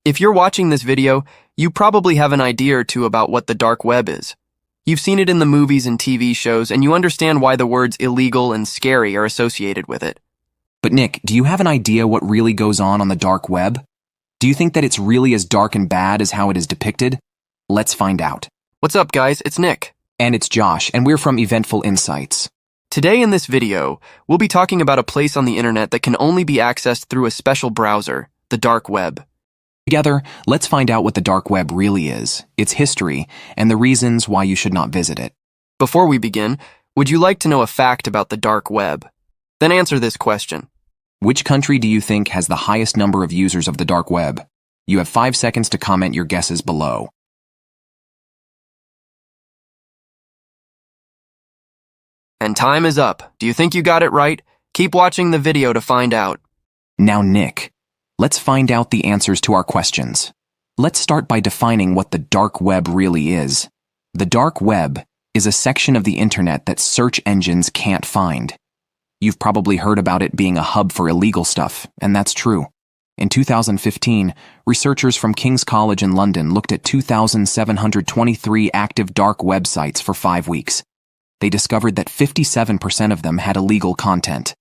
If you're watching this video, you probably have an idea or two about what the dark web is. You've seen it in the movies and TV shows, and you understand why the words illegal and scary are associated with it. But Nick, do you have an idea what really goes on the dark web? Do you think that it's really as dark and bad as how it is depicted? Let's find out. What's up, guys? It's Nick. And it's Josh, and we're from Eventful Insights. Today in this video, we'll be talking about a place on the internet that can only be accessed through a special browser, the dark web. Together, let's find out what the dark web really is, its history, and the reasons why you should not visit it. Before we begin, would you like to know a fact about the dark web? Then answer this question. Which country do you think has the highest number of users of the dark web? You have 5 seconds to comment your guesses below. And time is up. Do you think you got it right? Keep watching the video to find out. Now, Nick, let's find out the answers to our questions. Let's start by defining what the dark web really is. The dark web is a section of the internet that search engines can't find. You've probably heard about it being a hub for illegal stuff, and that's true. In 2015, researchers from King's College in London looked at 2,723 active dark websites for 5 weeks. They discovered that 57% of them had illegal content.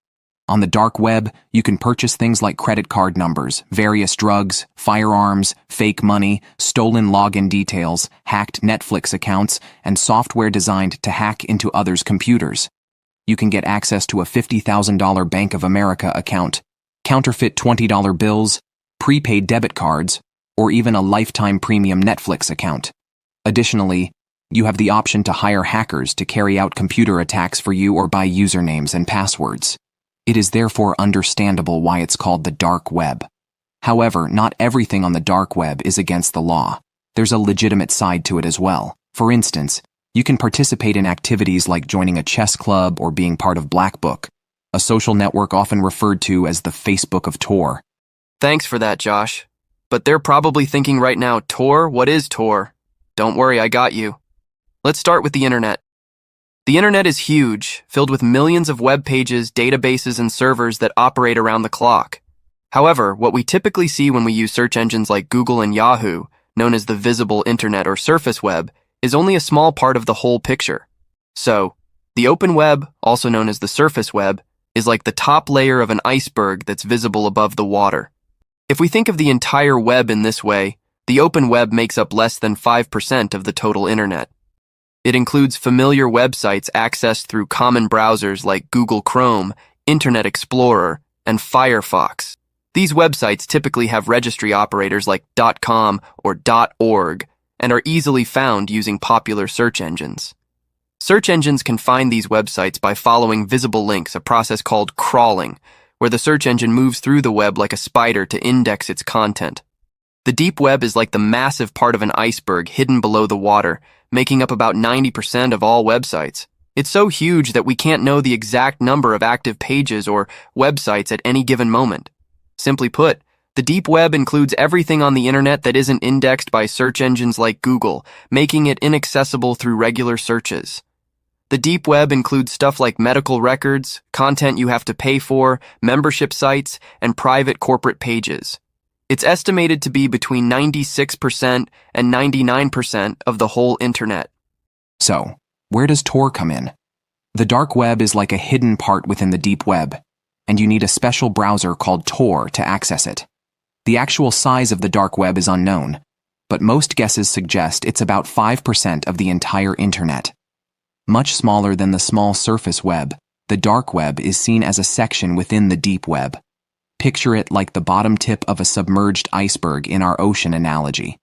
On the dark web, you can purchase things like credit card numbers, various drugs, firearms, fake money, stolen login details, hacked Netflix accounts, and software designed to hack into others' computers. You can get access to a $50,000 Bank of America account, counterfeit $20 bills, prepaid debit cards, or even a lifetime premium Netflix account. Additionally, you have the option to hire hackers to carry out computer attacks for you or buy usernames and passwords. It is therefore understandable why it's called the dark web. However, not everything on the dark web is against the law. There's a legitimate side to it as well. For instance, you can participate in activities like joining a chess club or being part of Black Book, a social network often referred to as the Facebook of Tor. Thanks for that, Josh. But they're probably thinking right now, Tor? What is Tor? Don't worry, I got you. Let's start with the internet. The internet is huge, filled with millions of web pages, databases, and servers that operate around the clock. However, what we typically see when we use search engines like Google and Yahoo, known as the visible internet or surface web, is only a small part of the whole picture. So, the open web, also known as the surface web, is like the top layer of an iceberg that's visible above the water. If we think of the entire web in this way, the open web makes up less than 5% of the total internet. It includes familiar websites accessed through common browsers like Google Chrome, Internet Explorer, and Firefox. These websites typically have registry operators like .com or .org and are easily found using popular search engines. Search engines can find these websites by following visible links, a process called crawling, where the search engine moves through the web like a spider to index its content. The deep web is like the massive part of an iceberg hidden below the water, making up about 90% of all websites. It's so huge that we can't know the exact number of active pages or websites at any given moment. Simply put, the deep web includes everything on the internet that isn't indexed by search engines like Google, making it inaccessible through regular searches. The deep web includes stuff like medical records, content you have to pay for, membership sites, and private corporate pages. It's estimated to be between 96% and 99% of the whole internet. So, where does Tor come in? The dark web is like a hidden part within the deep web, and you need a special browser called Tor to access it. The actual size of the dark web is unknown, but most guesses suggest it's about 5% of the entire internet. Much smaller than the small surface web, the dark web is seen as a section within the deep web. Picture it like the bottom tip of a submerged iceberg in our ocean analogy.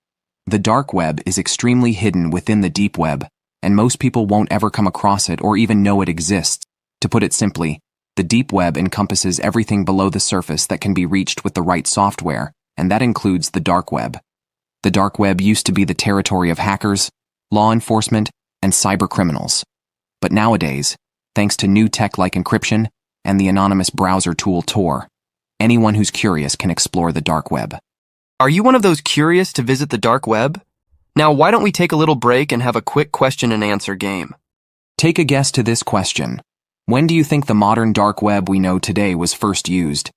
The dark web is extremely hidden within the deep web, and most people won't ever come across it or even know it exists. To put it simply, the deep web encompasses everything below the surface that can be reached with the right software, and that includes the dark web. The dark web used to be the territory of hackers, law enforcement, and cyber criminals. But nowadays, thanks to new tech like encryption and the anonymous browser tool Tor, anyone who's curious can explore the dark web. Are you one of those curious to visit the dark web? Now, why don't we take a little break and have a quick question and answer game? Take a guess to this question. When do you think the modern dark web we know today was first used?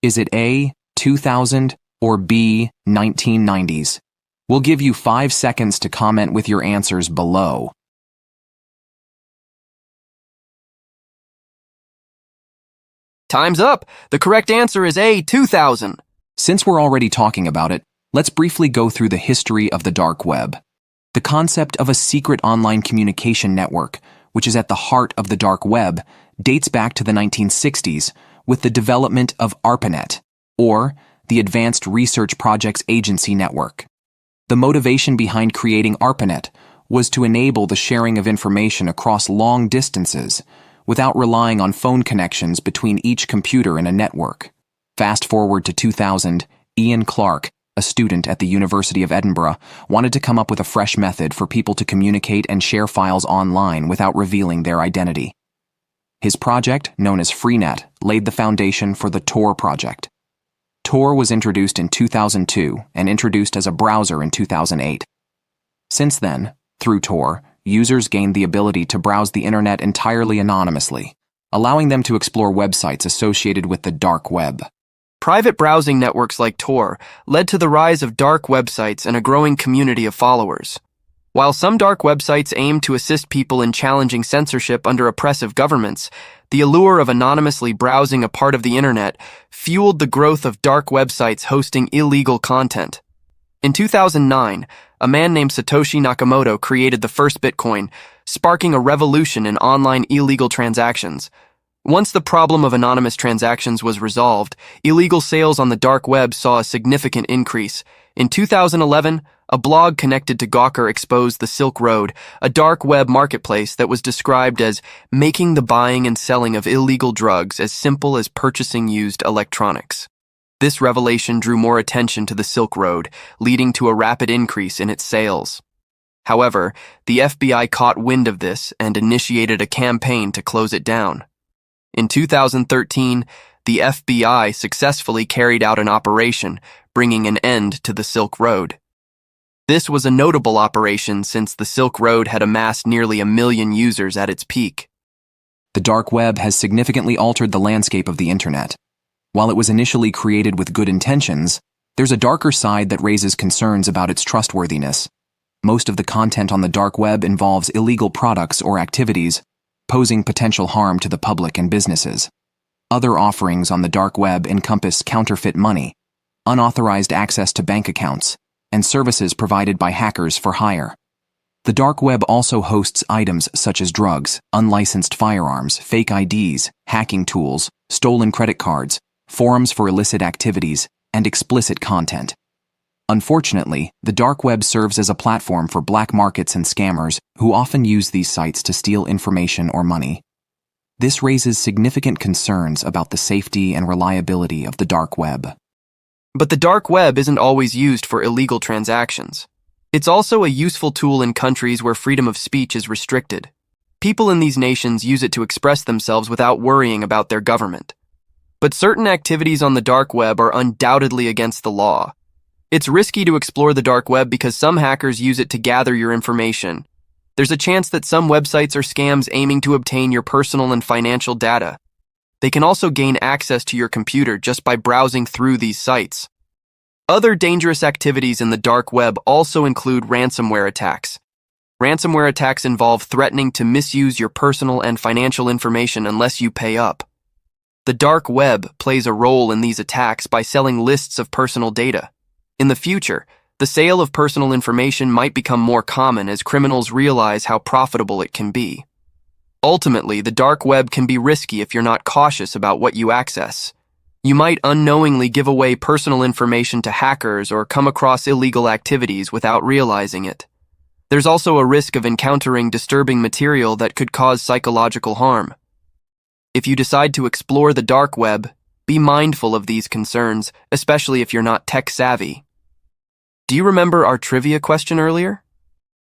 Is it A, 2000, or B, 1990s? We'll give you 5 seconds to comment with your answers below. Time's up. The correct answer is A, 2000. Since we're already talking about it, let's briefly go through the history of the dark web. The concept of a secret online communication network, which is at the heart of the dark web, dates back to the 1960s with the development of ARPANET, or the Advanced Research Projects Agency Network. The motivation behind creating ARPANET was to enable the sharing of information across long distances without relying on phone connections between each computer in a network. Fast forward to 2000, Ian Clark, a student at the University of Edinburgh, wanted to come up with a fresh method for people to communicate and share files online without revealing their identity. His project, known as Freenet, laid the foundation for the Tor project. Tor was introduced in 2002 and introduced as a browser in 2008. Since then, through Tor, users gained the ability to browse the internet entirely anonymously, allowing them to explore websites associated with the dark web. Private browsing networks like Tor led to the rise of dark websites and a growing community of followers. While some dark websites aim to assist people in challenging censorship under oppressive governments, the allure of anonymously browsing a part of the internet fueled the growth of dark websites hosting illegal content. In 2009, a man named Satoshi Nakamoto created the first Bitcoin, sparking a revolution in online illegal transactions. Once the problem of anonymous transactions was resolved, illegal sales on the dark web saw a significant increase. In 2011, a blog connected to Gawker exposed the Silk Road, a dark web marketplace that was described as making the buying and selling of illegal drugs as simple as purchasing used electronics. This revelation drew more attention to the Silk Road, leading to a rapid increase in its sales. However, the FBI caught wind of this and initiated a campaign to close it down. In 2013, the FBI successfully carried out an operation, bringing an end to the Silk Road. This was a notable operation since the Silk Road had amassed nearly 1 million users at its peak. The dark web has significantly altered the landscape of the internet. While it was initially created with good intentions, there's a darker side that raises concerns about its trustworthiness. Most of the content on the dark web involves illegal products or activities, posing potential harm to the public and businesses. Other offerings on the dark web encompass counterfeit money, unauthorized access to bank accounts, and services provided by hackers for hire. The dark web also hosts items such as drugs, unlicensed firearms, fake IDs, hacking tools, stolen credit cards, forums for illicit activities, and explicit content. Unfortunately, the dark web serves as a platform for black markets and scammers who often use these sites to steal information or money. This raises significant concerns about the safety and reliability of the dark web. But the dark web isn't always used for illegal transactions. It's also a useful tool in countries where freedom of speech is restricted. People in these nations use it to express themselves without worrying about their government. But certain activities on the dark web are undoubtedly against the law. It's risky to explore the dark web because some hackers use it to gather your information. There's a chance that some websites are scams aiming to obtain your personal and financial data. They can also gain access to your computer just by browsing through these sites. Other dangerous activities in the dark web also include ransomware attacks. Ransomware attacks involve threatening to misuse your personal and financial information unless you pay up. The dark web plays a role in these attacks by selling lists of personal data. In the future, the sale of personal information might become more common as criminals realize how profitable it can be. Ultimately, the dark web can be risky if you're not cautious about what you access. You might unknowingly give away personal information to hackers or come across illegal activities without realizing it. There's also a risk of encountering disturbing material that could cause psychological harm. If you decide to explore the dark web, be mindful of these concerns, especially if you're not tech-savvy. Do you remember our trivia question earlier?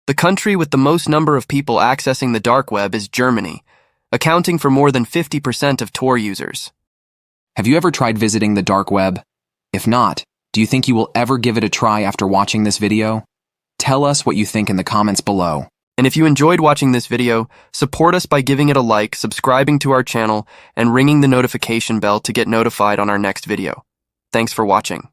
The country with the most number of people accessing the dark web is Germany, accounting for more than 50% of Tor users. Have you ever tried visiting the dark web? If not, do you think you will ever give it a try after watching this video? Tell us what you think in the comments below. And if you enjoyed watching this video, support us by giving it a like, subscribing to our channel, and ringing the notification bell to get notified on our next video. Thanks for watching.